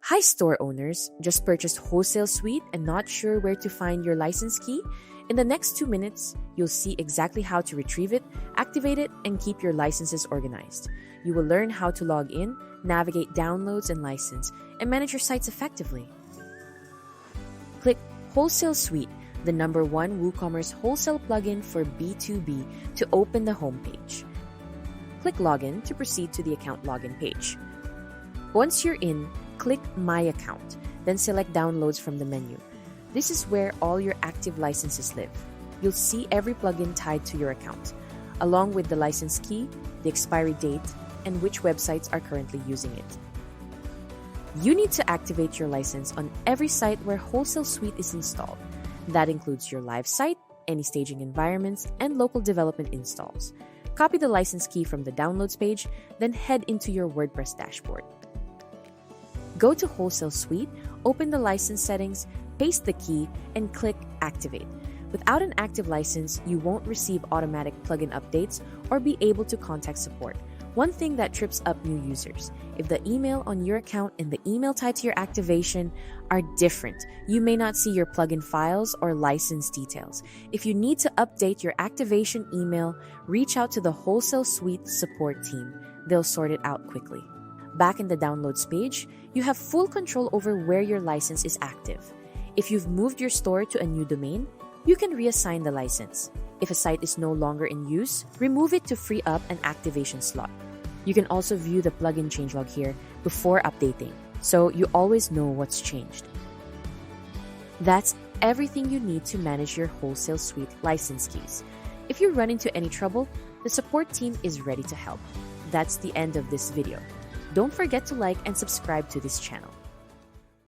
Hi, store owners. Just purchased Wholesale Suite and not sure where to find your license key? In the next 2 minutes, you'll see exactly how to retrieve it, activate it, and keep your licenses organized. You will learn how to log in, navigate downloads and license, and manage your sites effectively. Click Wholesale Suite, the #1 WooCommerce wholesale plugin for B2B, to open the homepage. Click Login to proceed to the account login page. Once you're in, click My Account, then select Downloads from the menu. This is where all your active licenses live. You'll see every plugin tied to your account, along with the license key, the expiry date, and which websites are currently using it. You need to activate your license on every site where Wholesale Suite is installed. That includes your live site, any staging environments, and local development installs. Copy the license key from the Downloads page, then head into your WordPress dashboard. Go to Wholesale Suite, open the license settings, paste the key, and click Activate. Without an active license, you won't receive automatic plugin updates or be able to contact support. One thing that trips up new users: if the email on your account and the email tied to your activation are different, you may not see your plugin files or license details. If you need to update your activation email, reach out to the Wholesale Suite support team. They'll sort it out quickly. Back in the Downloads page, you have full control over where your license is active. If you've moved your store to a new domain, you can reassign the license. If a site is no longer in use, remove it to free up an activation slot. You can also view the plugin changelog here before updating, so you always know what's changed. That's everything you need to manage your Wholesale Suite license keys. If you run into any trouble, the support team is ready to help. That's the end of this video. Don't forget to like and subscribe to this channel.